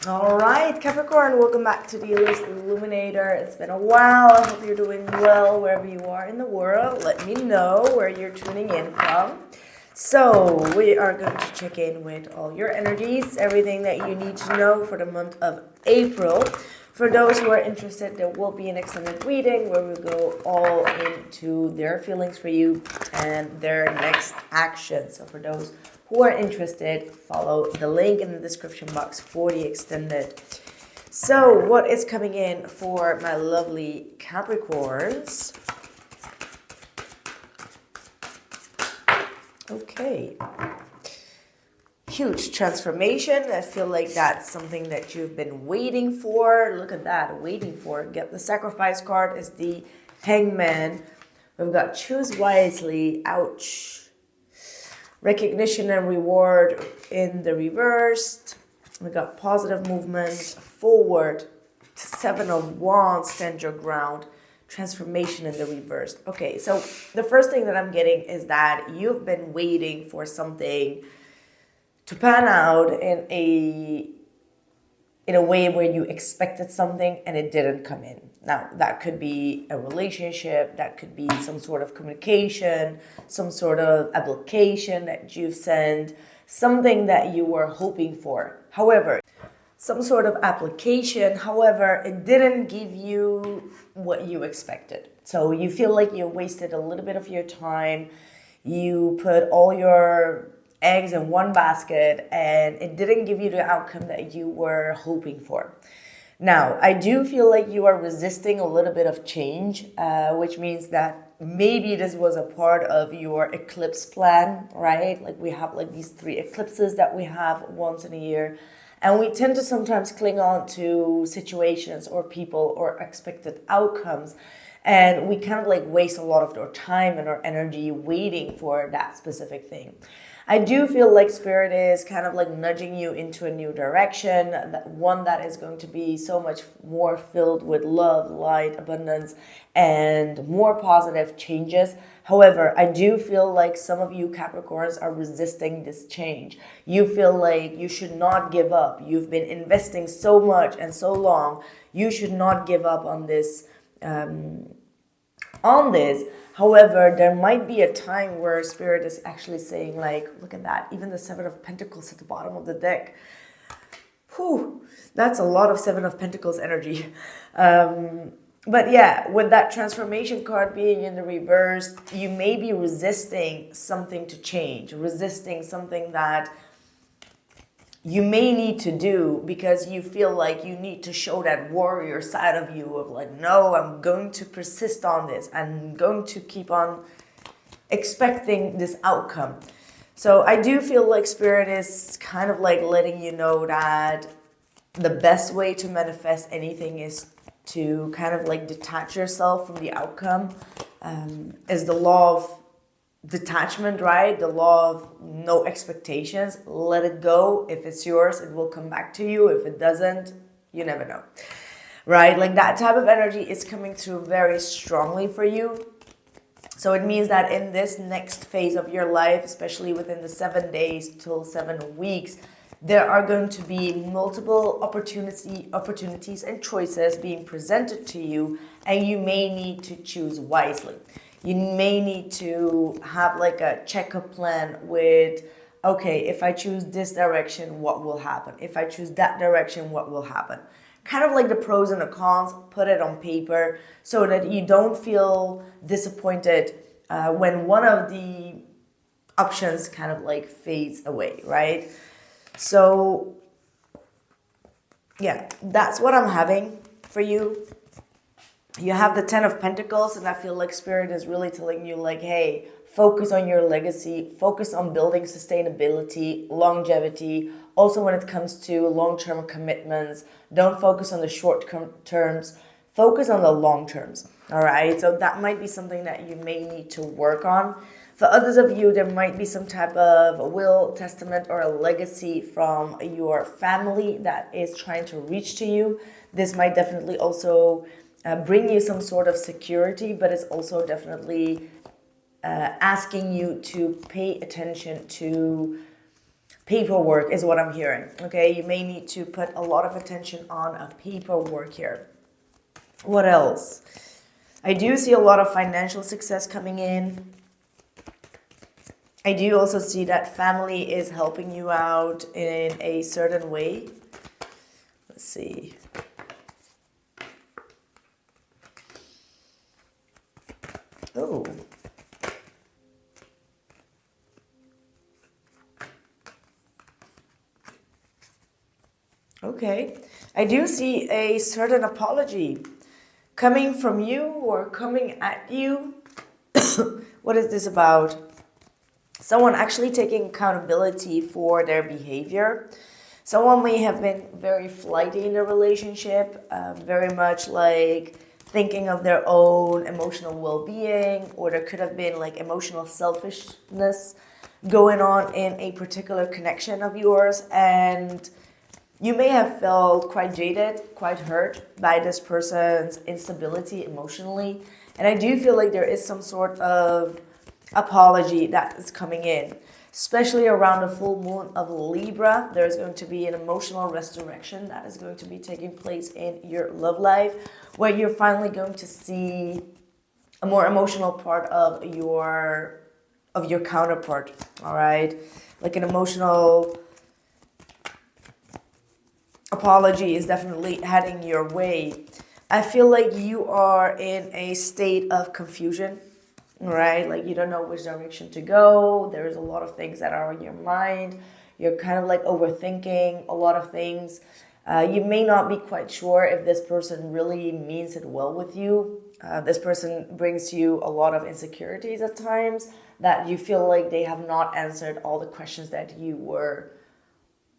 All right, Capricorn, welcome back to the Illest Illuminator. It's been a while. I hope you're doing well wherever you are in the world. Let me know where you're tuning in from. So we are going to check in with all your energies, everything that you need to know for the month of April. For those who are interested, there will be an extended reading where we go all into their feelings for you and their next action. So for those who are interested, follow the link in the description box for the extended. So what is coming in for my lovely Capricorns? Okay. Huge transformation. I feel like that's something that you've been waiting for. Look at that, waiting for. Get the sacrifice card is the Hangman. We've got choose wisely. Ouch. Recognition and reward in the reversed. We got positive movement forward. Seven of Wands, stand your ground. Transformation in the reversed. Okay, so the first thing that I'm getting is that you've been waiting for something to pan out in a way where you expected something and it didn't come in. Now, that could be a relationship, that could be some sort of communication, some sort of application that you've sent, something that you were hoping for. However, some sort of application, however, it didn't give you what you expected. So you feel like you wasted a little bit of your time. You put all your eggs in one basket and it didn't give you the outcome that you were hoping for. Now, I do feel like you are resisting a little bit of change, which means that maybe this was a part of your eclipse plan, right? Like we have like these 3 eclipses that we have once in a year. And we tend to sometimes cling on to situations or people or expected outcomes. And we kind of like waste a lot of our time and our energy waiting for that specific thing. I do feel like Spirit is kind of like nudging you into a new direction, one that is going to be so much more filled with love, light, abundance, and more positive changes. However, I do feel like some of you Capricorns are resisting this change. You feel like you should not give up. You've been investing so much and so long. You should not give up on this. However, there might be a time where Spirit is actually saying like, look at that, even the 7 of Pentacles at the bottom of the deck. Whew, that's a lot of 7 of Pentacles energy. But yeah, with that transformation card being in the reverse, you may be resisting something to change, resisting something that you may need to do because you feel like you need to show that warrior side of you of like, no, I'm going to persist on this. I'm going to keep on expecting this outcome. So I do feel like Spirit is kind of like letting you know that the best way to manifest anything is to kind of like detach yourself from the outcome. Is the law of detachment, right? The law of no expectations. Let it go. If it's yours, it will come back to you. If it doesn't, you never know, right? Like that type of energy is coming through very strongly for you. So it means that in this next phase of your life, especially within the 7 days till 7 weeks, there are going to be multiple opportunities and choices being presented to you, and you may need to choose wisely. You may need to have like a checkup plan with, okay, if I choose this direction, what will happen? If I choose that direction, what will happen? Kind of like the pros and the cons, put it on paper so that you don't feel disappointed when one of the options kind of like fades away, right? So yeah, that's what I'm having for you. You have the 10 of Pentacles, and I feel like Spirit is really telling you like, hey, focus on your legacy, focus on building sustainability, longevity. Also when it comes to long-term commitments, don't focus on the short terms, focus on the long terms, all right? So that might be something that you may need to work on. For others of you, there might be some type of will, testament, or a legacy from your family that is trying to reach to you. This might definitely also bring you some sort of security, but it's also definitely asking you to pay attention to paperwork is what I'm hearing. Okay, you may need to put a lot of attention on a paperwork here. What else? I do see a lot of financial success coming in. I do also see that family is helping you out in a certain way. Let's see. Oh. Okay. I do see a certain apology coming from you or coming at you. What is this about? Someone actually taking accountability for their behavior. Someone may have been very flighty in the relationship, very much like thinking of their own emotional well-being, or there could have been like emotional selfishness going on in a particular connection of yours, and you may have felt quite jaded, quite hurt by this person's instability emotionally. And I do feel like there is some sort of apology that is coming in, especially around the full moon of Libra. There's going to be an emotional resurrection that is going to be taking place in your love life, where you're finally going to see a more emotional part of your counterpart. All right, like an emotional apology is definitely heading your way. I feel like you are in a state of confusion, right? Like you don't know which direction to go. There's a lot of things that are on your mind. You're kind of like overthinking a lot of things. You may not be quite sure if this person really means it well with you. This person brings you a lot of insecurities at times that you feel like they have not answered all the questions that you were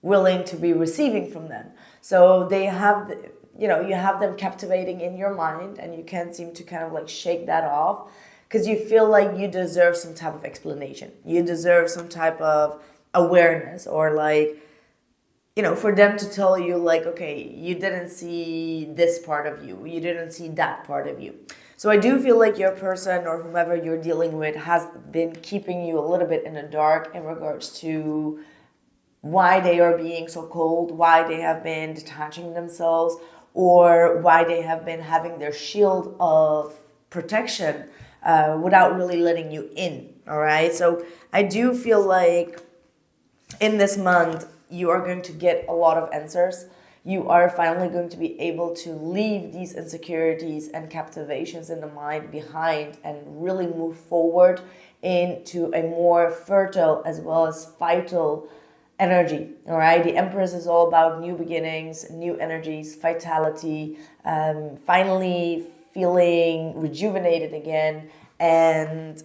willing to be receiving from them. So they have, you have them captivating in your mind, and you can't seem to kind of like shake that off because you feel like you deserve some type of explanation. You deserve some type of awareness, or like, for them to tell you like, okay, you didn't see this part of you. You didn't see that part of you. So I do feel like your person or whomever you're dealing with has been keeping you a little bit in the dark in regards to why they are being so cold, why they have been detaching themselves, or why they have been having their shield of protection without really letting you in. All right. So I do feel like in this month, you are going to get a lot of answers. You are finally going to be able to leave these insecurities and captivations in the mind behind and really move forward into a more fertile as well as vital energy. All right. The Empress is all about new beginnings, new energies, vitality, finally feeling rejuvenated again, and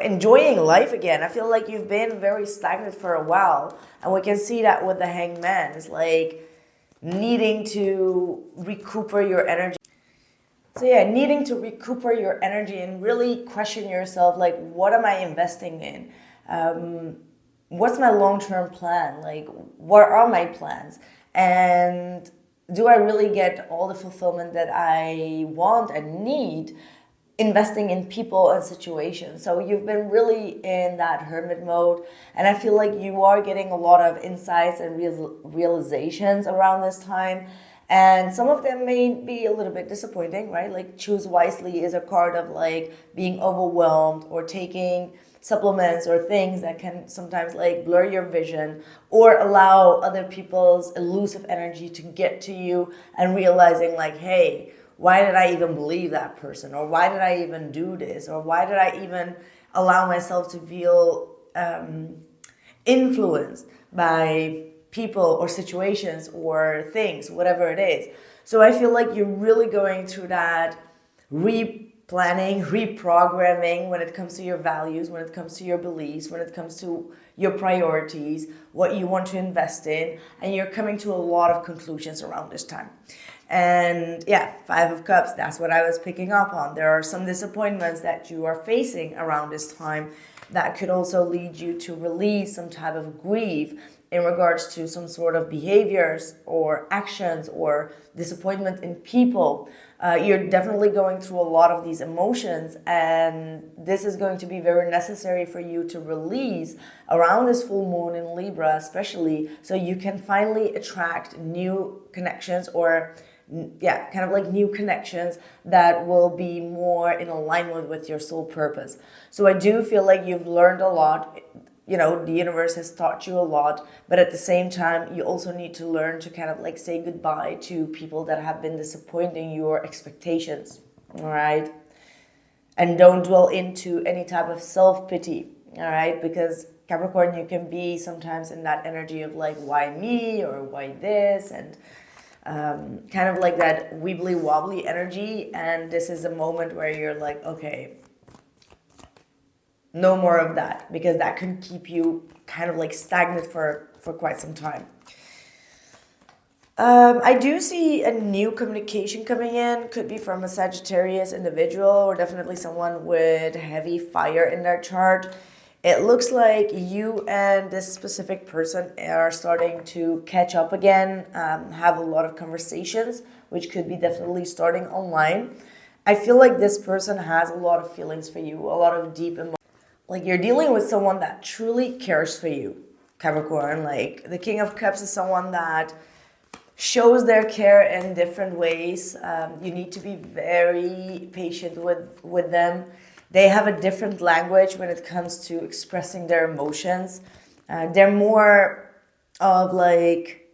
enjoying life again. I feel like you've been very stagnant for a while, and we can see that with the Hangman. It's like needing to recuperate your energy. So yeah, needing to recuperate your energy and really question yourself, like, what am I investing in? What's my long-term plan? Like, what are my plans? And do I really get all the fulfillment that I want and need investing in people and situations? So you've been really in that hermit mode, and I feel like you are getting a lot of insights and realizations around this time. And some of them may be a little bit disappointing, right? Like choose wisely is a card of like being overwhelmed or taking supplements or things that can sometimes like blur your vision or allow other people's elusive energy to get to you, and realizing like, hey, why did I even believe that person? Or why did I even do this? Or why did I even allow myself to feel influenced by people or situations or things, whatever it is? So I feel like you're really going through that replanning, reprogramming when it comes to your values, when it comes to your beliefs, when it comes to your priorities, what you want to invest in, and you're coming to a lot of conclusions around this time. And yeah, 5 of Cups, that's what I was picking up on. There are some disappointments that you are facing around this time that could also lead you to release some type of grief in regards to some sort of behaviors or actions or disappointment in people. You're definitely going through a lot of these emotions, and this is going to be very necessary for you to release around this full moon in Libra, especially, so you can finally attract new connections, or kind of like new connections that will be more in alignment with your soul purpose. So I do feel like you've learned a lot. You know, the universe has taught you a lot, but at the same time, you also need to learn to kind of like say goodbye to people that have been disappointing your expectations, all right? And don't dwell into any type of self-pity, all right? Because Capricorn, you can be sometimes in that energy of like, why me, or why this, and kind of like that wibbly wobbly energy. And this is a moment where you're like, okay, no more of that, because that can keep you kind of like stagnant for quite some time. I do see a new communication coming in. Could be from a Sagittarius individual, or definitely someone with heavy fire in their chart. It looks like you and this specific person are starting to catch up again, have a lot of conversations, which could be definitely starting online. I feel like this person has a lot of feelings for you, a lot of deep emotions. Like, you're dealing with someone that truly cares for you, Capricorn. Like, the King of Cups is someone that shows their care in different ways. You need to be very patient with them. They have a different language when it comes to expressing their emotions. They're more of like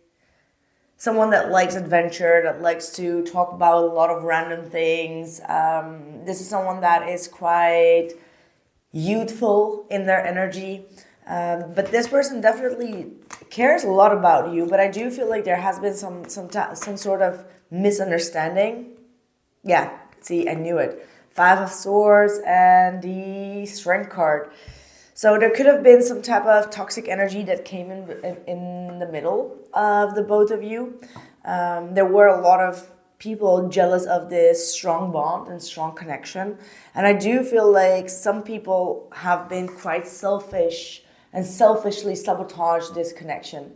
someone that likes adventure, that likes to talk about a lot of random things. This is someone that is quite youthful in their energy, but this person definitely cares a lot about you. But I do feel like there has been some sort of misunderstanding. Yeah, see, I knew it. 5 of Swords and the Strength card. So there could have been some type of toxic energy that came in the middle of the both of you. There were a lot of people jealous of this strong bond and strong connection. And I do feel like some people have been quite selfish and selfishly sabotage this connection.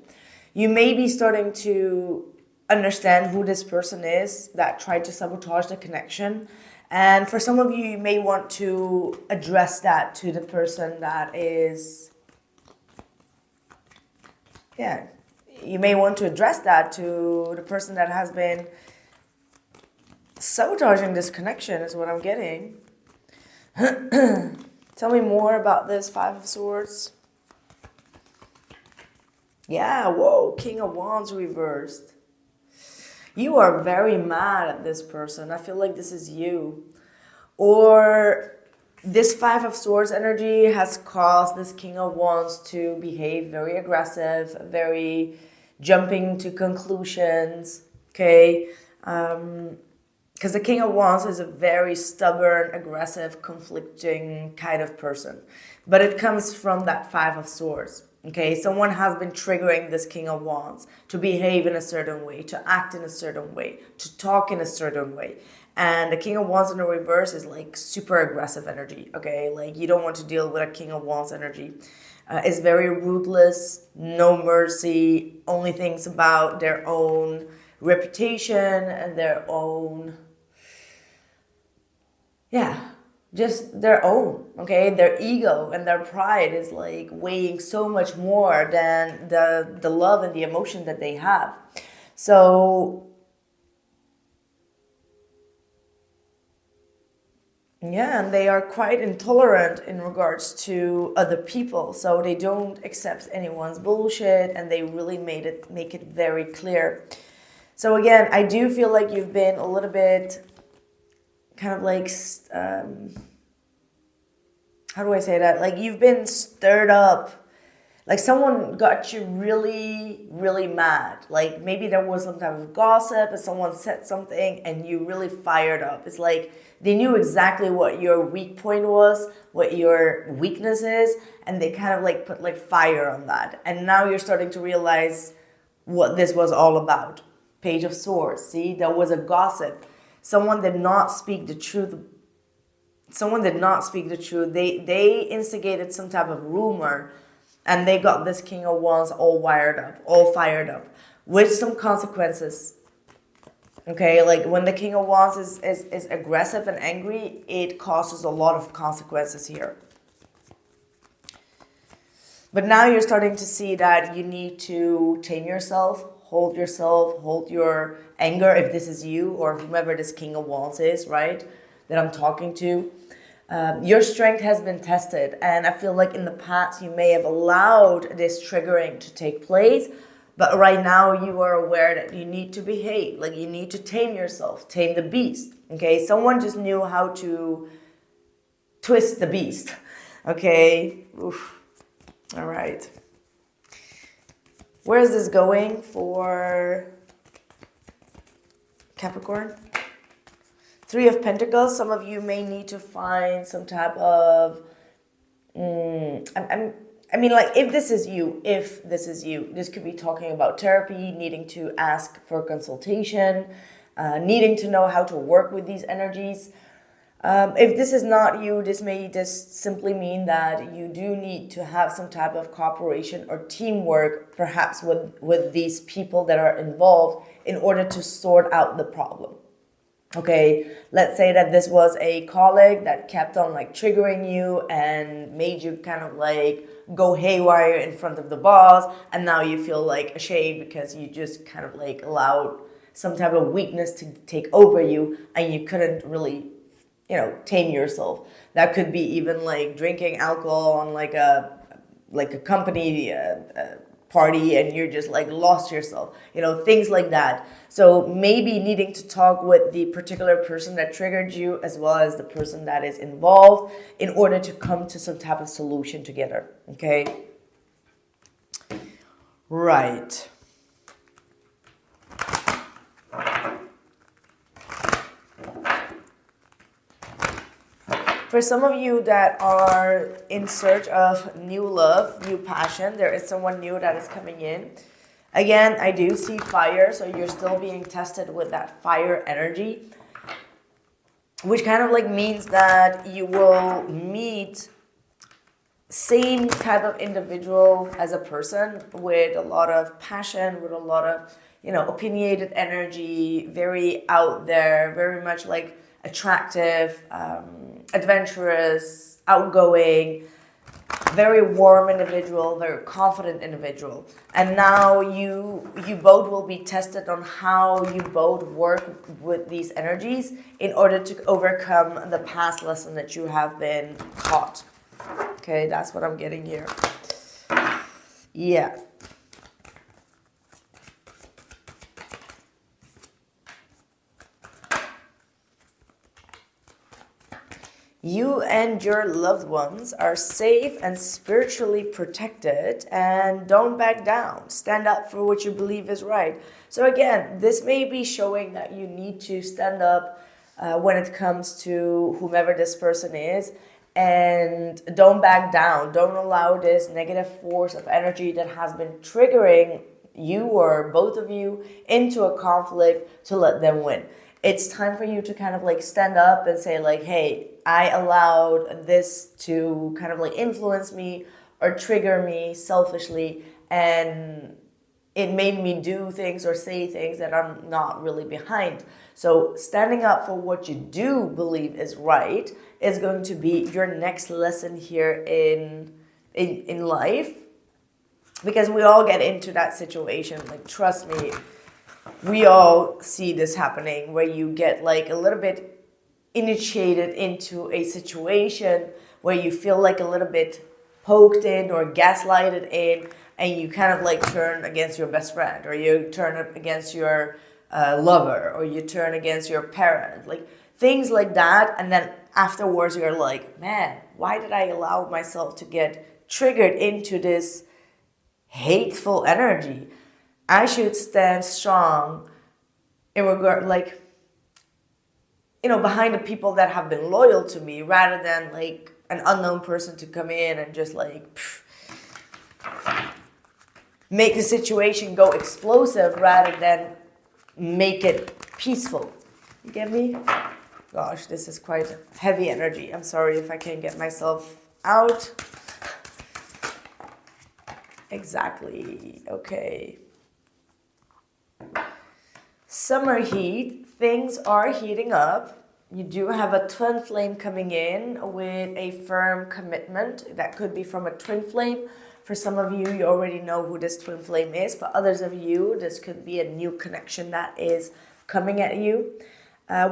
You may be starting to understand who this person is that tried to sabotage the connection. And for some of you, you may want to address that to the person that is, you may want to address that to the person that has been sabotaging this connection, is what I'm getting. Tell me more about this 5 of Swords. Yeah, whoa, King of Wands reversed. You are very mad at this person. I feel like this is you. Or this 5 of Swords energy has caused this King of Wands to behave very aggressive, very jumping to conclusions, okay? Because the King of Wands is a very stubborn, aggressive, conflicting kind of person. But it comes from that 5 of Swords. Okay, someone has been triggering this King of Wands to behave in a certain way, to act in a certain way, to talk in a certain way. And the King of Wands in the reverse is like super aggressive energy, okay? Like, you don't want to deal with a King of Wands energy. It's very ruthless, no mercy, only thinks about their own reputation and their own, just their own, okay? Their ego and their pride is like weighing so much more than the love and the emotion that they have. So, yeah, and they are quite intolerant in regards to other people. So they don't accept anyone's bullshit, and they really make it very clear. So again, I do feel like you've been a little bit kind of like, how do I say that? Like, you've been stirred up. Like, someone got you really, really mad. Like, maybe there was some type of gossip and someone said something and you really fired up. It's like they knew exactly what your weak point was, what your weakness is, and they kind of like put like fire on that. And now you're starting to realize what this was all about. Page of Swords. See, there was a gossip. Someone did not speak the truth. They instigated some type of rumor And they got this King of Wands all wired up, all fired up, with some consequences. Okay, like when the King of Wands is aggressive and angry, it causes a lot of consequences here. But now you're starting to see that you need to tame yourself, hold your anger, if this is you or whomever this King of Wands is, right, that I'm talking to. Your strength has been tested, and I feel like in the past you may have allowed this triggering to take place, but right now you are aware that you need to behave, like you need to tame yourself, tame the beast, okay? Someone just knew how to twist the beast, okay? Oof. All right. Where is this going for Capricorn? Three of Pentacles. Some of you may need to find some type of... I mean, like, if this is you, this could be talking about therapy, needing to ask for consultation, needing to know how to work with these energies. If this is not you, this may just simply mean that you do need to have some type of cooperation or teamwork, perhaps with these people that are involved in order to sort out the problem. Okay, let's say that this was a colleague that kept on like triggering you and made you kind of like go haywire in front of the boss, and now you feel like ashamed because you just kind of like allowed some type of weakness to take over you and you couldn't really, you know, tame yourself. That could be even like drinking alcohol on like a company party and you're just like lost yourself, you know, things like that. So maybe needing to talk with the particular person that triggered you as well as the person that is involved in order to come to some type of solution together. Okay. Right. For some of you that are in search of new love, new passion, there is someone new that is coming in. Again, I do see fire, so you're still being tested with that fire energy, which kind of like means that you will meet same type of individual as a person with a lot of passion, with a lot of, you know, opinionated energy, very out there, very much like attractive, adventurous, outgoing, very warm individual, very confident individual. And now you both will be tested on how you both work with these energies in order to overcome the past lesson that you have been taught. Okay, that's what I'm getting here. Yeah. You and your loved ones are safe and spiritually protected, and don't back down. Stand up for what you believe is right. So again, this may be showing that you need to stand up when it comes to whomever this person is, and don't back down. Don't allow this negative force of energy that has been triggering you or both of you into a conflict to let them win. It's time for you to kind of like stand up and say like, hey, I allowed this to kind of like influence me or trigger me selfishly, and it made me do things or say things that I'm not really behind. So standing up for what you do believe is right is going to be your next lesson here in life, because we all get into that situation. Like, trust me, we all see this happening where you get like a little bit initiated into a situation where you feel like a little bit poked in or gaslighted in, and you kind of like turn against your best friend, or you turn against your lover, or you turn against your parent, like things like that. And then afterwards you're like, man, why did I allow myself to get triggered into this hateful energy? I should stand strong in regard, like, you know, behind the people that have been loyal to me, rather than like an unknown person to come in and just like make the situation go explosive rather than make it peaceful. You get me? Gosh, this is quite heavy energy. I'm sorry if I can't get myself out. Exactly. Okay. Summer heat, things are heating up. You do have a twin flame coming in with a firm commitment. That could be from a twin flame. For some of you, you already know who this twin flame is. For others of you, this could be a new connection that is coming at you.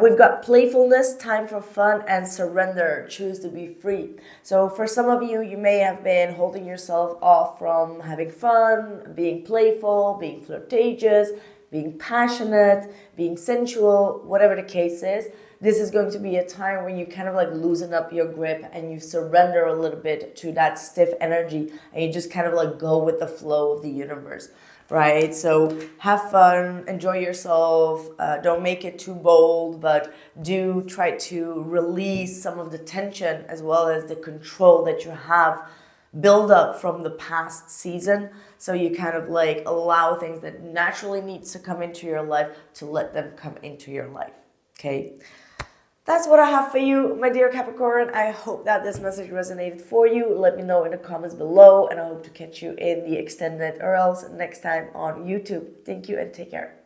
We've got playfulness, time for fun, and surrender. Choose to be free. So for some of you, you may have been holding yourself off from having fun, being playful, being flirtatious, being passionate, being sensual, whatever the case is. This is going to be a time when you kind of like loosen up your grip and you surrender a little bit to that stiff energy and you just kind of like go with the flow of the universe, right? So have fun, enjoy yourself, don't make it too bold, but do try to release some of the tension as well as the control that you have build up from the past season, so you kind of like allow things that naturally needs to come into your life to let them come into your life. Okay, that's what I have for you, my dear Capricorn. I hope that this message resonated for you. Let me know in the comments below, and I hope to catch you in the extended or else next time on YouTube. Thank you and take care.